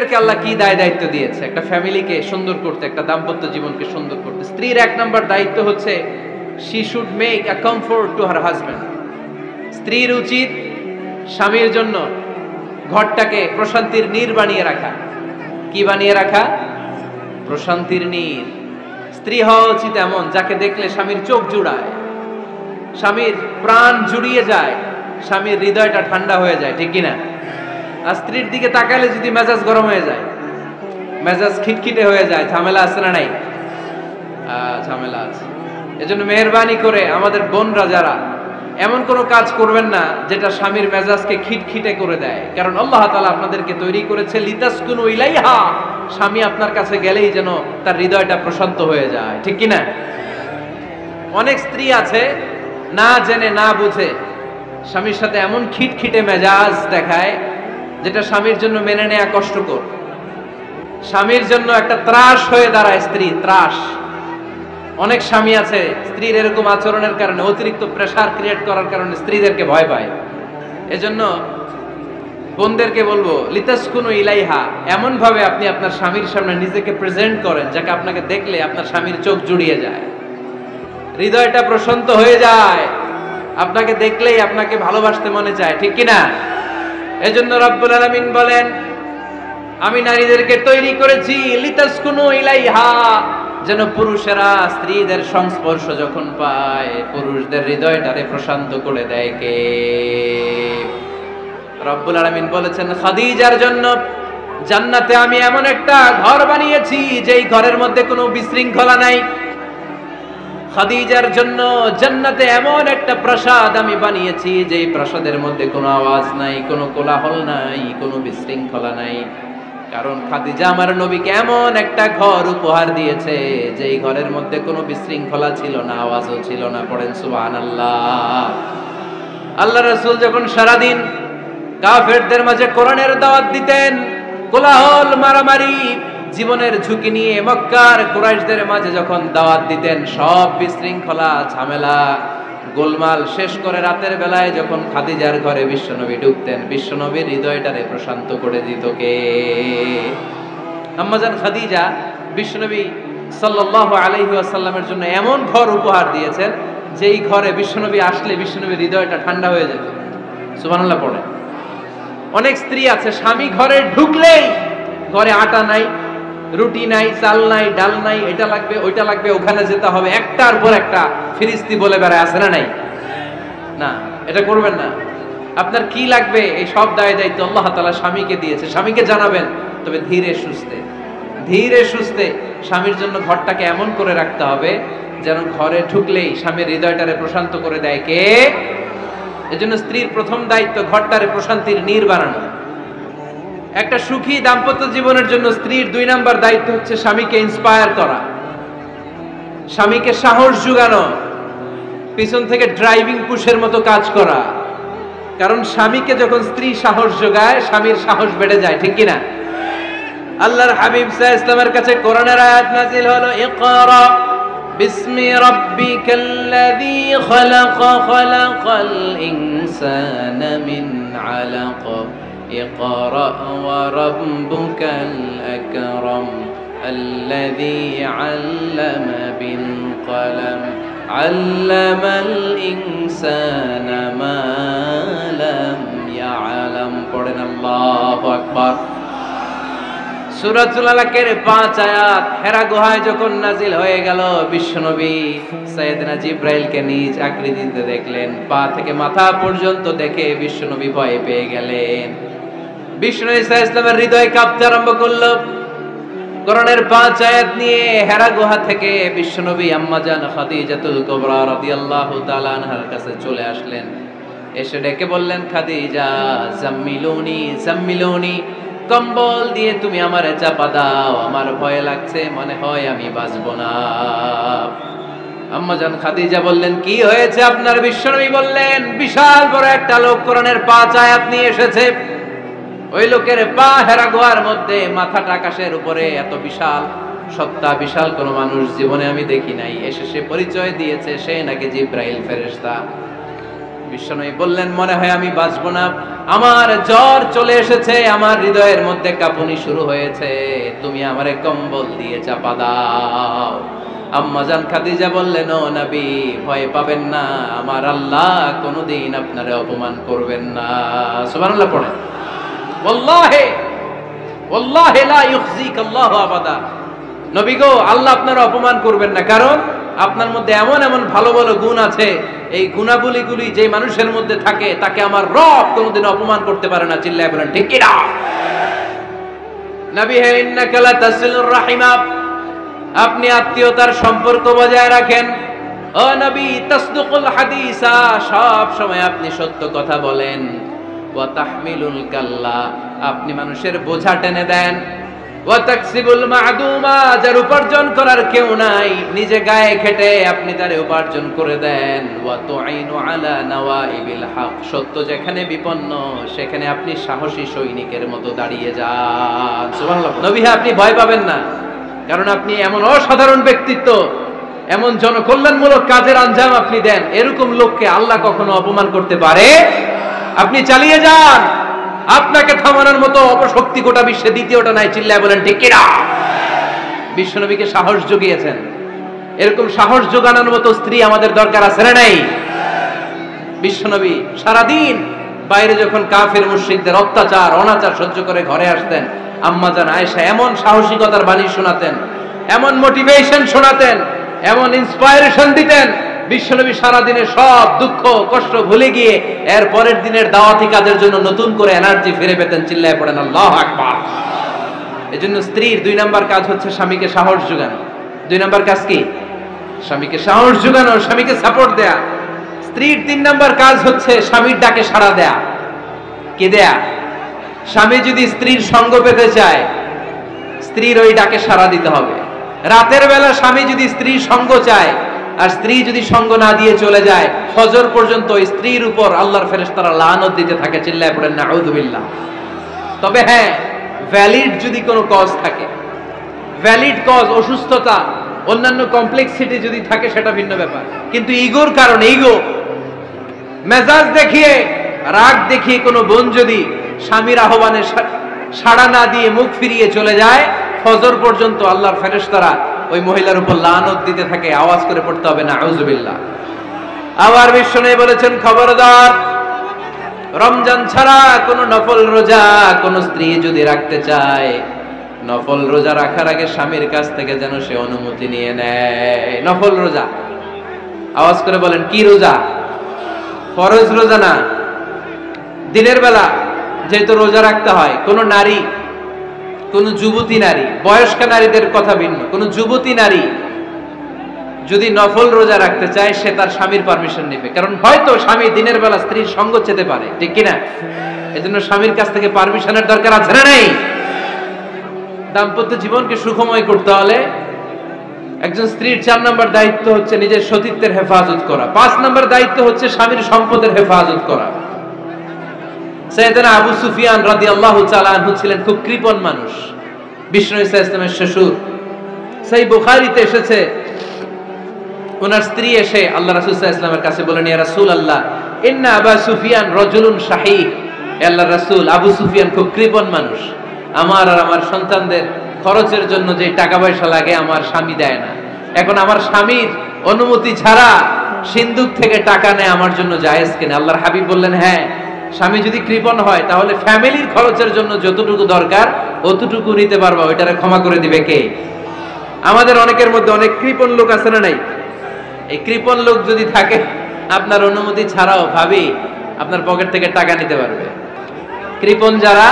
স্ত্রীদেরকে আল্লাহ কি দায়িত্ব দিয়েছে একটা ফ্যামিলিকে সুন্দর করতে, একটা দাম্পত্য জীবনকে সুন্দর করতে। স্ত্রীর 1 নম্বর দায়িত্ব হচ্ছে she should make a comfort to her husband। স্ত্রীর উচিত স্বামীর জন্য ঘরটাকে প্রশান্তির নীর বানিয়ে রাখা। কি বানিয়ে রাখা? প্রশান্তির নীর। স্ত্রী হওয়া উচিত এমন যাকে দেখলে স্বামীর চোখ জুড়ায়, স্বামীর প্রাণ জুড়িয়ে যায়, স্বামীর হৃদয়টা ঠান্ডা হয়ে যায়, ঠিক কিনা? আর স্ত্রীর দিকে তাকালে যদি মেজাজ গরম হয়ে যায়, মেজাজ খিটখিটে হয়ে যায়, ঝামেলা আছে না নাই? ঝামেলা আছে। এজন্য মেহেরবানি করে আমাদের বোনরা যারা এমন কোনো কাজ করবেন না যেটা স্বামীর মেজাজকে খিটখিটে করে দেয়, কারণ আল্লাহ তাআলা আপনাদেরকে তৈরি করেছে লিতাসকুনু ইলাইহা, স্বামী আপনার কাছে গেলেই যেন তার হৃদয়টা প্রশান্ত হয়ে যায়, ঠিক কিনা? অনেক স্ত্রী আছে না জেনে না বুঝে স্বামীর সাথে এমন খিটখিটে মেজাজ দেখায় যেটা স্বামীর জন্য মেনে নেওয়া কষ্টকর, স্বামীর জন্য একটা ত্রাস হয়ে দাঁড়ায় স্ত্রী, ত্রাস। অনেক স্বামী আছে স্ত্রীর এরকম আচরণের কারণে, অতিরিক্ত প্রেসার ক্রিয়েট করার কারণে স্ত্রীদেরকে ভয় পায়। এজন্য বোনদেরকে বলবো লিতাসকুনু ইলাইহা, এমন ভাবে আপনি আপনার স্বামীর সামনে নিজেকে প্রেজেন্ট করেন যাকে আপনাকে দেখলে আপনার স্বামীর চোখ জুড়িয়ে যায়, হৃদয়টা প্রশান্ত হয়ে যায়, আপনাকে দেখলেই আপনাকে ভালোবাসতে মনে চায়, ঠিক কিনা? এজন্য রব্বুল আলামিন বলেন আমি নারীদেরকে তৈরি করেছি লিতাসকুনু ইলাইহা, যেন পুরুষেরা স্ত্রীদের সংস্পর্শ যখন পায় পুরুষদের হৃদয়টারে প্রশান্ত করে দেয়। কে? রব্বুল আলামিন বলেছেন খাদিজার জন্য জান্নাতে আমি এমন একটা ঘর বানিয়েছি যেই ঘরের মধ্যে কোনো বিশৃঙ্খলা নাই। খাদিজার জন্য জান্নাতে এমন একটা প্রাসাদ আমি বানিয়েছি যেই প্রাসাদের মধ্যে কোনো আওয়াজ নাই, কোনো কোলাহল নাই, কোনো বিশৃঙ্খলা নাই। কারণ খাদিজা আমার নবীকে এমন একটা ঘর উপহার দিয়েছে যেই ঘরের মধ্যে কোনো বিশৃঙ্খলা ছিল না, আওয়াজও ছিল না। পড়েন সুবহানাল্লাহ। আল্লাহ রাসূল যখন সারাদিন কাফেরদের মাঝে কোরআনের দাওয়াত দিতেন, কোলাহল মারামারি জীবনের ঝুঁকি নিয়ে মক্কার কুরাইশদের মাঝে যখন দাওয়াত দিতেন, সব বিশৃঙ্খলা ঝামেলা গোলমাল শেষ করে রাতের বেলায় যখন খাদিজার ঘরে বিশ্বনবী ঢুকতেন, বিশ্বনবীর হৃদয়টারে প্রশান্ত করে দিত কে? আম্মাজান খাদিজা বিশ্বনবী সাল্লাল্লাহু আলাইহি ওয়াসাল্লামের জন্য এমন ঘর উপহার দিয়েছেন যেই ঘরে বিশ্বনবী আসলে বিশ্বনবীর হৃদয়টা ঠান্ডা হয়ে যেত। সুবহানাল্লাহ পড়ে। অনেক স্ত্রী আছে স্বামী ঘরে ঢুকলেই ঘরে আটা নাই, রুটি নাই, চাল নাই, ডাল নাই, এটা লাগবে ওইটা লাগবে, ওখানে যেতে হবে, একটার পর একটা ফিরিস্তি বলে বেড়ায়, আছে না নাই? না, এটা করবেন না। আপনার কি লাগবে এই সব দায়িত্ব আল্লাহ তাআলা স্বামীকে দিয়েছে, স্বামীকে জানাবেন, তবে ধীরে সুস্থে, ধীরে সুস্থে স্বামীর জন্য ঘরটাকে এমন করে রাখতে হবে যেন ঘরে ঢুকলেই স্বামীর হৃদয়টারে প্রশান্ত করে দেয় কে? এজন্য স্ত্রীর প্রথম দায়িত্ব ঘরটারে প্রশান্তির নীর বানানো। একটা সুখী দাম্পত্য জীবনের জন্য স্ত্রীর 2 নাম্বার দায়িত্ব হচ্ছে স্বামীকে ইন্সপায়ার করা, স্বামীকে সাহস জোগানো, পিছন থেকে ড্রাইভিং পুশের মতো কাজ করা। কারণ স্বামীকে যখন স্ত্রী সাহস যোগায় স্বামীর সাহস বেড়ে যায়, ঠিক কিনা? আল্লাহর হাবিব সাল্লাল্লাহু আলাইহি ওয়াসাল্লামের কাছে কোরআনের আয়াত নাযিল হলো ইকরা বিসমি রাব্বিকাল্লাযী খালাক খালাকাল ইনসানা মিন আলাক ইকরা ওয়া রাব্বুকাল আকরাম আল্লাযী আল্লামা বিল কলম আল্লামাল ইনসানা মা লাম ইয়ালাম। পড়েন আল্লাহু আকবার। সূরাতুল আলাকের 5 আয়াত হেরা গুহায় যখন নাজিল হয়ে গেল, বিশ্বনবী সাইয়েদনা জিবরাইলকে নিজ আকৃতিতে দেখলেন, পা থেকে মাথা পর্যন্ত দেখে বিশ্বনবী ভয় পেয়ে গেলেন। বিশ্বনবী সাল্লাল্লাহু আলাইহি ওয়াসাল্লামের হৃদয় কাঁপতে আরম্ভ করলো। কোরআনের 5 আয়াত নিয়ে হেরা গুহা থেকে বিশ্বনবী আম্মাজান খাদিজাতুল কুবরা রাদিয়াল্লাহু তাআলা আনহার কাছে চলে আসলেন। এসে ডেকে বললেন, খাদিজা জাম্মিলুনি জাম্মিলুনি, কম্বল দিয়ে তুমি আমারে চাপা দাও, আমার ভয় লাগছে, মনে হয় আমি বাঁচবো না। আম্মাজান খাদিজা বললেন, কি হয়েছে আপনার? বিশ্বনবী বললেন, বিশাল বড় একটা লোক কোরআনের 5 আয়াত নিয়ে এসেছে। ওই লোকের পা হেরা গুহার মধ্যে, মাথাটা আকাশের উপরে, এত বিশাল সত্তা, বিশাল কোন মানুষ জীবনে আমি দেখি নাই। এসে সে পরিচয় দিয়েছে সে নাকি জিবরাইল ফেরেশতা। বিশ্বনবী বললেন, মনে হয় আমি বাঁচবো না, আমার জ্বর চলে এসেছে, আমার হৃদয়ের মধ্যে কাঁপুনি শুরু হয়েছে, তুমি আমারে কম্বল দিয়ে চাপা দাও। আম্মা জান খাদিজা বললেন, ও নবী ভয় পাবেন না, আমার আল্লাহ কোনোদিন আপনারে অপমান করবেন না। সুবহানাল্লাহ পড়েন। ওয়াল্লাহি ওয়াল্লাহি লা ইউখজিক আল্লাহু আবাদা। নবী গো, আল্লাহ আপনারা অপমান করবেন না, কারণ আপনার মধ্যে এমন এমন ভালো ভালো গুণ আছে, এই গুণাবলীগুলি যে মানুষের মধ্যে থাকে তাকে আমার রব কোনোদিন অপমান করতে পারে না। চিল্লায় বলেন ঠিক কি না? নবী হে, ইন্নাকা লা তাসিলুর রাহিমা, আপনি আত্মীয়তার সম্পর্ক বজায় রাখেন। ও নবী, তাসদুকুল হাদিসা, সব সময় আপনি সত্য কথা বলেন। ওয়া তাহমিলুল কাল্লা, আপনি মানুষের বোঝা টেনে দেন। ওয়া তাকসিবুল মা'দুমা, যার উপার্জন করার কেউ নাই, নিজে গায়ে খেটে আপনি তারে উপার্জন করে দেন। ওয়া তুঈনু আলা নাওয়াইবিল হক, সত্য যেখানে বিপন্ন সেখানে আপনি সাহসী সৈনিকের মতো দাঁড়িয়ে যান। সুবহানাল্লাহ। নবী, আপনি ভয় পাবেন না, কারণ আপনি এমন অসাধারণ ব্যক্তিত্ব, এমন জনকল্যাণমূলক কাজের আঞ্জাম আপনি দেন, এরকম লোককে আল্লাহ কখনো অপমান করতে পারে? আপনি চালিয়ে যান, আপনাকে থামানোর মতো অপশক্তি গোটা বিশ্বে দ্বিতীয়টা নাই। চিল্লায় বলেন ঠিক কি না? বিশ্বনবীকে সাহস জুগিয়েছেন, এরকম সাহস জোগানোর মতো স্ত্রী আমাদের দরকার আছে না নাই? বিশ্বনবী সারাদিন বাইরে যখন কাফের মুশরিকদের অত্যাচার অনাচার সহ্য করে ঘরে আসতেন, আম্মা জান আয়েশা এমন সাহসিকতার বাণী শোনাতেন, এমন মোটিভেশন শোনাতেন, এমন ইন্সপায়ারেশন দিতেন, বিশ্বনবী সারাদিনে সব দুঃখ কষ্ট ভুলে গিয়ে এর পরের দিনের দাওয়াতি কাজের জন্য নতুন করে এনার্জি ফিরে পেতেন। চিল্লায় পড়েন আল্লাহু আকবার। এজন্য স্ত্রীর 2 নাম্বার কাজ হচ্ছে স্বামীকে সাহস যোগানো। 2 নাম্বার কাজ কি? স্বামীকে সাহস যোগানো, স্বামীকে সাপোর্ট দেয়া। স্ত্রীর 3 নাম্বার কাজ হচ্ছে স্বামীর ডাকে সাড়া দেয়া। কি দেয়া? স্বামী যদি স্ত্রীর সঙ্গ পেতে চায়, স্ত্রীর ওই ডাকে সাড়া দিতে হবে। রাতের বেলা স্বামী যদি স্ত্রীর সঙ্গ চায়, আর স্ত্রী যদি সঙ্গ না দিয়ে চলে যায়, ফজর পর্যন্ত স্ত্রীর উপর আল্লাহর ফেরেশতারা লানত দিতে থাকে। চিল্লায় পড়েন নাউযু বিল্লাহ। তবে হ্যাঁ, ভ্যালিড যদি কোনো কজ থাকে, ভ্যালিড কজ, অসুস্থতা, অন্যান্য কমপ্লেক্সিটি যদি থাকে, সেটা ভিন্ন ব্যাপার। কিন্তু ইগোর কারণে, ইগো, মেজাজ দেখিয়ে, রাগ দেখিয়ে কোনো বোন যদি স্বামীর আহ্বানে সাড়া না দিয়ে মুখ ফিরিয়ে চলে যায়, ফজর পর্যন্ত আল্লাহর ফেরেশতারা ওই মহিলার উপর লানত দিতে থাকে। আওয়াজ করে পড়তে হবে নাউযু বিল্লাহ। আবার বিশ্বনবী বলেছেন, খবরদার, রমজান ছাড়া কোন নফল রোজা কোন স্ত্রী যদি রাখতে চায়, নফল রোজা রাখার আগে স্বামীর কাছ থেকে যেন সে অনুমতি নিয়ে নেয়। নফল রোজা, আওয়াজ করে বলেন কি রোজা? ফরজ রোজা না। দিনের বেলা যেহেতু রোজা রাখতে হয়, কোন নারী, কোন যুবতী নারী, বয়স্ক নারীদের কথা ভিন্ন, কোন যুবতী নারী যদি নফল রোজা রাখতে চায়, সে তার স্বামীর পারমিশন নেবে। কারণ হয়তো স্বামী দিনের বেলা স্ত্রীর সঙ্গ চেতে পারে, ঠিক কিনা? এজন্য স্বামীর কাছ থেকে পারমিশনের দরকার আছে না নেই? দাম্পত্য জীবনকে সুখময় করতে হলে একজন স্ত্রীর 4 নম্বর দায়িত্ব হচ্ছে নিজের সতীত্বের হেফাজত করা। 5 নম্বর দায়িত্ব হচ্ছে স্বামীর সম্পদের হেফাজত করা। সাইয়েদনা আবু সুফিয়ান রাদিয়াল্লাহু তাআলা আনহু ছিলেন খুব কৃপণ মানুষ, বিষ্ণু ইসলামের শ্বশুর। সেই বুখারীতে এসেছে, ওনার স্ত্রী এসে আল্লাহ রাসূল সাল্লাল্লাহু আলাইহি ওয়াসাল্লামের কাছে বলেন, ইয়া রাসূলুল্লাহ, ইন্না আবা সুফিয়ান রাজুলুন শাহীহ। আল্লাহর রাসূল, আবু সুফিয়ান খুব কৃপণ মানুষ, আমার আর আমার সন্তানদের খরচের জন্য যে টাকা পয়সা লাগে আমার স্বামী দেয় না। এখন আমার স্বামীর অনুমতি ছাড়া সিন্ধুক থেকে টাকা নেয় আমার জন্য জায়েজ কিনা? আল্লাহর হাবিব বললেন, হ্যাঁ, স্বামী যদি কৃপণ হয় তাহলে ফ্যামিলির খরচের জন্য যতটুকু দরকার অতটুকু নিতে পারবা, ওইটারে ক্ষমা করে দিবে কে? আমাদের অনেকের মধ্যে অনেক কৃপণ লোক আছে না নাই? এই কৃপণ লোক যদি থাকে, আপনার অনুমতি ছাড়াও ভাবি আপনার পকেট থেকে টাকা নিতে পারবে। কৃপণ যারা,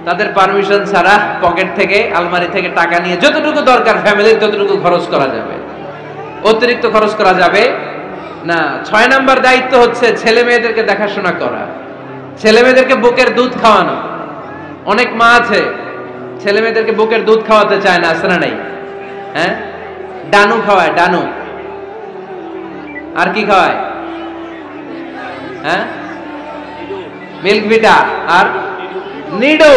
তাদের পারমিশন ছাড়া পকেট থেকে, আলমারি থেকে টাকা নিয়ে যতটুকু দরকার ফ্যামিলির ততটুকু খরচ করা যাবে, অতিরিক্ত খরচ করা যাবে না। 6 নম্বর দায়িত্ব হচ্ছে ছেলে মেয়েদেরকে দেখাশোনা করা, ছেলে মেয়েদেরকে বুকের দুধ খাওয়ানো। অনেক মা আছে ছেলে মেয়েদেরকে বুকের দুধ খাওয়াতে চায় না, আছে না নাই? হ্যাঁ, ডানু খাওয়ায়, ডানু। আর কি খাওয়ায়? হ্যাঁ, মিল্ক ভিটা, আর নিডো,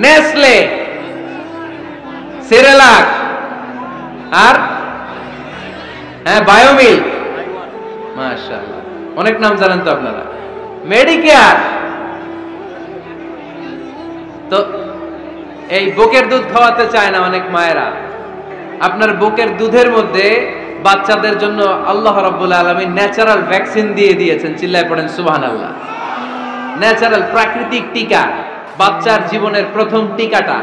নেসলে, সেরেলাক, আর হ্যাঁ বায়োমিল্ক। মাশাআল্লাহ, অনেক নাম জানেন তো আপনারা। মেডিকেয়ার। তো এই বুকের দুধ খাওয়াতে চায় না অনেক মায়েরা। আপনার বুকের দুধের মধ্যে বাচ্চাদের জন্য আল্লাহ রাব্বুল আলামিন ন্যাচারাল ভ্যাকসিন দিয়ে দিয়েছেন। চিল্লায় পড়েন সুবহানাল্লাহ। ন্যাচারাল, প্রাকৃতিক টিকা, বাচ্চার জীবনের প্রথম টিকাটা,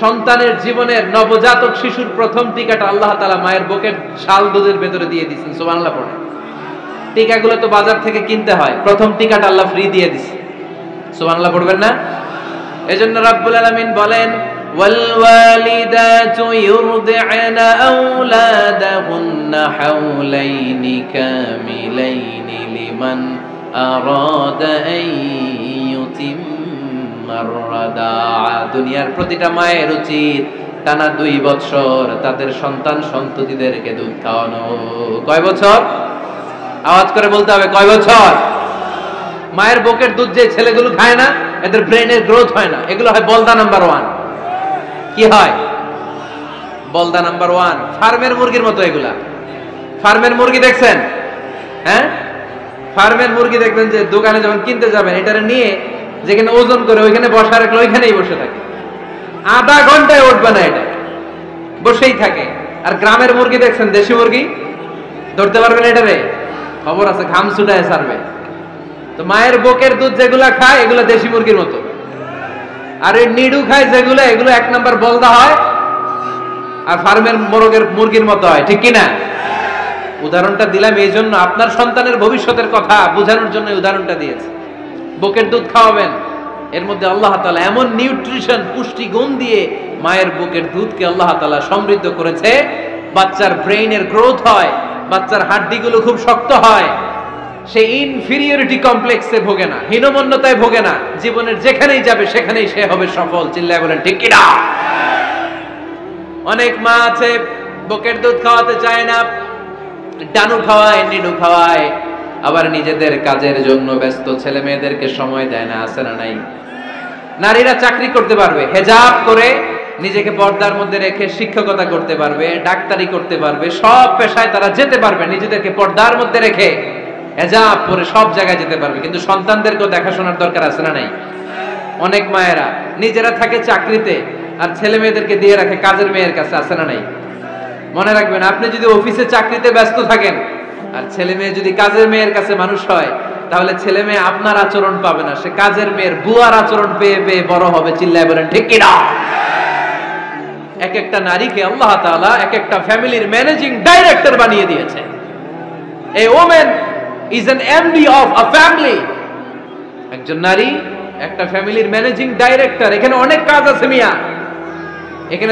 সন্তানের জীবনের নবজাতক শিশুর প্রথম টিকাটা আল্লাহ তাআলা মায়ের বুকের শাল দুধের ভেতরে দিয়ে দিয়েছেন। সুবহানাল্লাহ পড়ে। টিকাগুলো তো বাজার থেকে কিনতে হয়, প্রথম টিকাটা আল্লাহ ফ্রি দিয়ে দিয়েছে। সুবহানাল্লাহ পড়বেন না? এজন্য রাব্বুল আলামিন বলেন, ওয়াল ওয়ালিদাতু ইউরদি'না আওলাদাহুন্না হাওলাইনি কামিলাইনি লিমান আরাদা আন ইউতিম্মার রাদা'a। দুনিয়ার প্রতিটা মায়ের উচিত টানা 2 বছর তাদের সন্তান সন্ততিদেরকে দুধ খাওয়ানো। কয় বছর? আওয়াজ করে বলতে হবে, কয় বছর? মায়ের বুকের দুধ যে ছেলেগুলো খায় না, এদের ব্রেনের গ্রোথ হয় না। এগুলো হয় বলদা নাম্বার 1। কি হয়? বলদা নাম্বার 1। ফার্মের মুরগির মতো এগুলা। ফার্মের মুরগি দেখছেন? হ্যাঁ, ফার্মের মুরগি দেখবেন যে দোকানে যখন কিনতে যাবেন, এটারে নিয়ে যেখানে ওজন করে ওইখানে বসা রাখলে ওইখানেই বসে থাকে। আধা ঘন্টায় উঠবে না, এটা বসেই থাকে। আর গ্রামের মুরগি দেখছেন, দেশি মুরগি, ধরতে পারবেন এটারে? খবর আছে, ঘাম ছুটায় ছাড়বে। তো মায়ের বুকের দুধ যেগুলা খায় এগুলো দেশি মুরগির মতো। আর এই নিডু খায় যেগুলো, এগুলো 1 নাম্বার বলদা হয়, আর ফার্মের মুরগির মতো হয়। ঠিক কিনা? উদাহরণটা দিলাম এই জন্য, আপনার সন্তানের ভবিষ্যতের কথা বোঝানোর জন্য উদাহরণটা দিয়েছে। বুকের দুধ খাওয়াবেন, এর মধ্যে আল্লাহ তাআলা এমন নিউট্রিশন, পুষ্টি গুণ দিয়ে মায়ের বুকের দুধকে আল্লাহ তাআলা সমৃদ্ধ করেছে। বাচ্চার ব্রেইনের গ্রোথ হয়, বাচ্চার হাড্ডিগুলো খুব শক্ত হয়, সে ইনফিরিয়রিটি কমপ্লেক্সে ভোগে না, হীনমন্যতায় ভোগে না। জীবনের যেখানেই যাবে সেখানেই সে হবে সফল। চিল্লায় বলেন ঠিক কিনা? অনেক মা আছে বুকের দুধ খাওয়াতে চায় না, ডানু খাওয়ায়, নিডু খাওয়ায়, আবার নিজেদের কাজের জন্য ব্যস্ত, ছেলে মেয়েদেরকে সময় দেয় না। আছে না নাই? নারীরা চাকরি করতে পারবে, হেজাব করে নিজেকে পর্দার মধ্যে রেখে শিক্ষকতা করতে পারবে, ডাক্তারি করতে পারবে, সব পেশায় তারা যেতে পারবে, নিজেদেরকে পর্দার মধ্যে রেখে হেজাব পরে সব জায়গায় যেতে পারবে। কিন্তু সন্তানদেরকেও দেখাশোনার দরকার আছে না নাই? অনেক মায়েরা নিজেরা থাকে চাকরিতে আর ছেলে মেয়েদেরকে দিয়ে রাখে কাজের মেয়ের কাছে। আছে না নাই? মনে রাখবেন, আপনি যদি অফিসে চাকরিতে ব্যস্ত থাকেন আর ছেলে মেয়ে যদি কাজের মেয়ের কাছে মানুষ হয়, তাহলে ছেলে মেয়ে আপনার আচরণ পাবে না, সে কাজের মেয়ের বুয়ার আচরণ পেয়ে পেয়ে বড় হবে। চিল্লায় বলেন ঠিক কিনা? এক একটা নারীকে আল্লাহ তাআলা এক একটা ফ্যামিলির ম্যানেজিং ডাইরেক্টর বানিয়ে দিয়েছে। এ women is an MD of a family। একজন নারী একটা ফ্যামিলির ম্যানেজিং ডাইরেক্টর। এখানে অনেক কাজ আছে মিয়া। এখানে